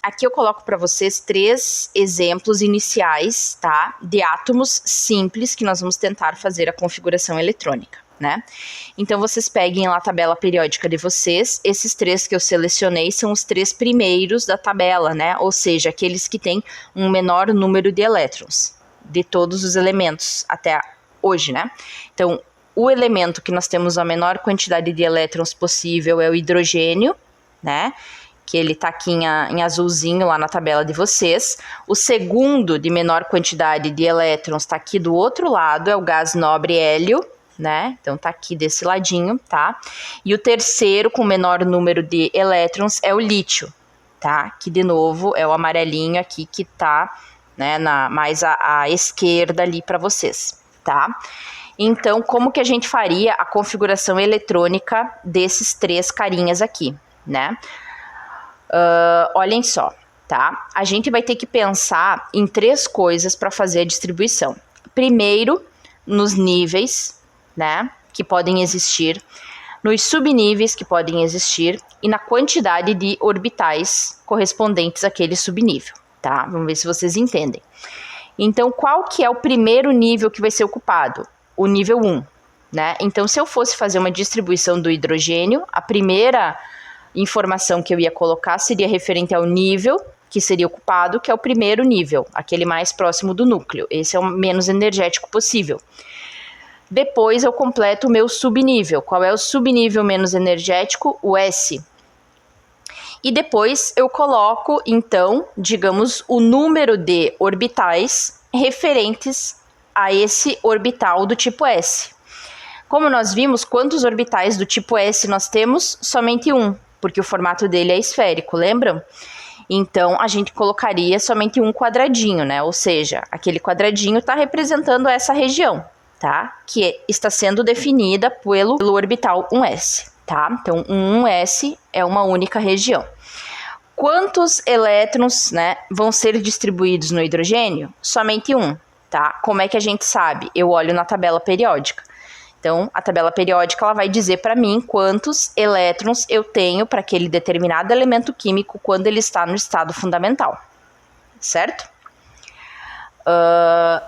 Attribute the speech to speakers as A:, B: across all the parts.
A: Aqui eu coloco para vocês 3 exemplos iniciais, tá? De átomos simples que nós vamos tentar fazer a configuração eletrônica, né? Então, vocês peguem lá a tabela periódica de vocês. Esses 3 que eu selecionei são os 3 primeiros da tabela, né? Ou seja, aqueles que têm um menor número de elétrons de todos os elementos até hoje, né? Então, o elemento que nós temos a menor quantidade de elétrons possível é o hidrogênio, né? Que ele tá aqui em azulzinho lá na tabela de vocês. O segundo de menor quantidade de elétrons tá aqui do outro lado, é o gás nobre hélio, né? Então tá aqui desse ladinho, tá? E o terceiro com menor número de elétrons é o lítio, tá? Que de novo é o amarelinho aqui que tá, né, mais à esquerda ali para vocês, tá? Então, como que a gente faria a configuração eletrônica desses 3 carinhas aqui, né? Olhem só, tá? A gente vai ter que pensar em 3 coisas para fazer a distribuição. Primeiro, nos níveis, né, que podem existir, nos subníveis que podem existir e na quantidade de orbitais correspondentes àquele subnível, tá? Vamos ver se vocês entendem. Então, qual que é o primeiro nível que vai ser ocupado? O nível 1, né? Então, se eu fosse fazer uma distribuição do hidrogênio, a primeira informação que eu ia colocar seria referente ao nível que seria ocupado, que é o primeiro nível, aquele mais próximo do núcleo. Esse é o menos energético possível. Depois eu completo o meu subnível. Qual é o subnível menos energético? O S. E depois eu coloco, então, digamos, o número de orbitais referentes a esse orbital do tipo S. Como nós vimos, quantos orbitais do tipo S nós temos? Somente um, porque o formato dele é esférico, lembram? Então, a gente colocaria somente um quadradinho, né? Ou seja, aquele quadradinho está representando essa região, tá? Que está sendo definida pelo orbital 1s, tá? Então, 1s é uma única região. Quantos elétrons, né, vão ser distribuídos no hidrogênio? Somente um, tá? Como é que a gente sabe? Eu olho na tabela periódica. Então, a tabela periódica ela vai dizer para mim quantos elétrons eu tenho para aquele determinado elemento químico quando ele está no estado fundamental, certo?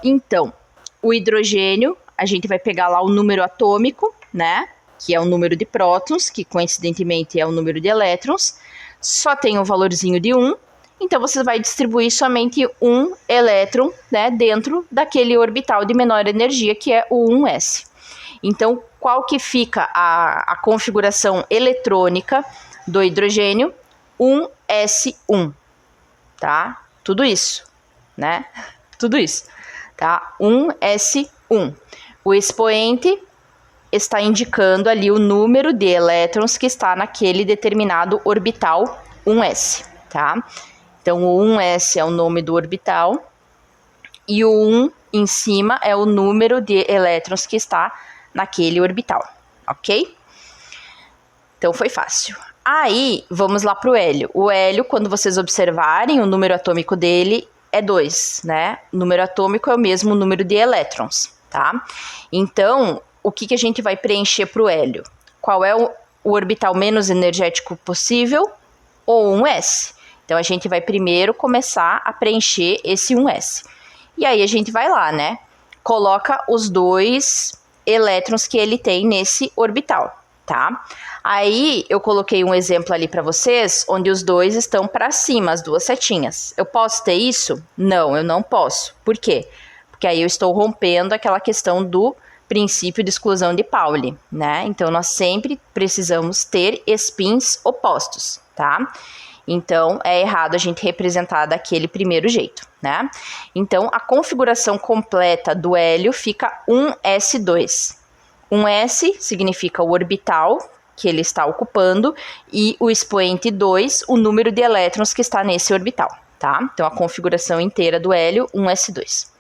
A: Então, o hidrogênio, a gente vai pegar lá o número atômico, né? Que é o número de prótons, que coincidentemente é o número de elétrons. Só tem um valorzinho de 1, então você vai distribuir somente um elétron, né, dentro daquele orbital de menor energia, que é o 1s. Então, qual que fica a configuração eletrônica do hidrogênio? 1s1, tá? Tudo isso, né? Tudo isso, tá? 1s1. O expoente está indicando ali o número de elétrons que está naquele determinado orbital 1s, tá? Então, o 1s é o nome do orbital e o 1 em cima é o número de elétrons que está naquele orbital, ok? Então, foi fácil. Aí, vamos lá para o hélio. O hélio, quando vocês observarem, o número atômico dele é 2, né? O número atômico é o mesmo número de elétrons, tá? Então, o que a gente vai preencher para o hélio? Qual é o orbital menos energético possível? O 1s. Então, a gente vai primeiro começar a preencher esse 1s. E aí, a gente vai lá, né? Coloca os 2 elétrons que ele tem nesse orbital, tá? Aí, eu coloquei um exemplo ali para vocês, onde os 2 estão para cima, as 2 setinhas. Eu posso ter isso? Não, eu não posso. Por quê? Porque aí eu estou rompendo aquela questão do princípio de exclusão de Pauli, né? Então, nós sempre precisamos ter spins opostos, tá? Então, é errado a gente representar daquele primeiro jeito, né? Então, a configuração completa do hélio fica 1s2. 1s significa o orbital que ele está ocupando e o expoente 2, o número de elétrons que está nesse orbital, tá? Então, a configuração inteira do hélio, 1s2.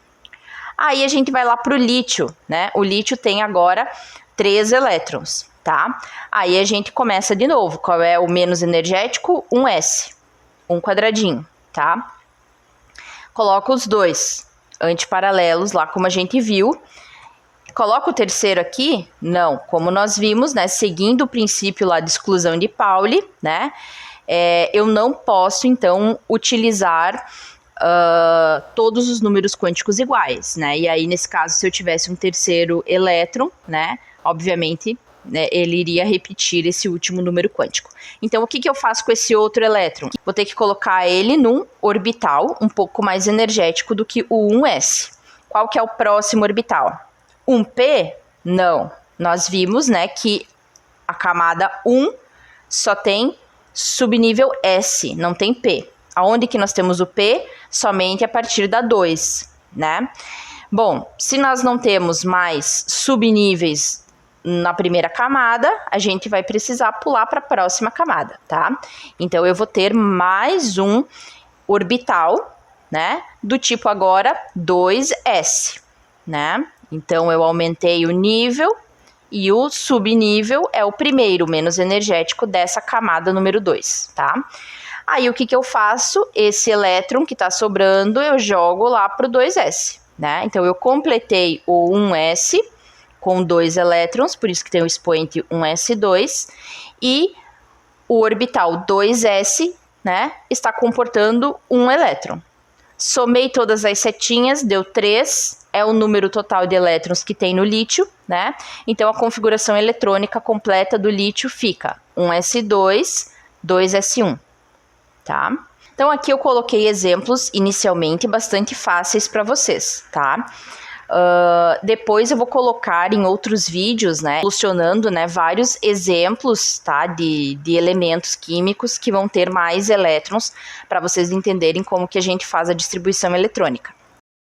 A: Aí, a gente vai lá para o lítio, né? O lítio tem agora 3 elétrons, tá? Aí, a gente começa de novo. Qual é o menos energético? 1s, um quadradinho, tá? Coloca os 2 antiparalelos lá, como a gente viu. Coloca o terceiro aqui? Não, como nós vimos, né? Seguindo o princípio lá de exclusão de Pauli, né? eu não posso, então, utilizar todos os números quânticos iguais, né? E aí, nesse caso, se eu tivesse um terceiro elétron, né, obviamente, né, ele iria repetir esse último número quântico. Então, o que eu faço com esse outro elétron? Vou ter que colocar ele num orbital um pouco mais energético do que o 1s. Qual que é o próximo orbital? 1p? Não. Nós vimos, né, que a camada 1 só tem subnível S, não tem P. Aonde que nós temos o P? Somente a partir da 2, né? Bom, se nós não temos mais subníveis na primeira camada, a gente vai precisar pular para a próxima camada, tá? Então, eu vou ter mais um orbital, né? Do tipo agora 2s, né? Então, eu aumentei o nível e o subnível é o primeiro, menos energético dessa camada número 2, tá? Aí, o que eu faço? Esse elétron que tá sobrando, eu jogo lá pro 2s, né? Então, eu completei o 1s com 2 elétrons, por isso que tem o expoente 1s2, e o orbital 2s, né, está comportando um elétron. Somei todas as setinhas, deu 3, é o número total de elétrons que tem no lítio, né? Então, a configuração eletrônica completa do lítio fica 1s2, 2s1, tá? Então, aqui eu coloquei exemplos, inicialmente, bastante fáceis para vocês, tá? Depois eu vou colocar em outros vídeos, né, solucionando, né, vários exemplos, tá, de elementos químicos que vão ter mais elétrons para vocês entenderem como que a gente faz a distribuição eletrônica.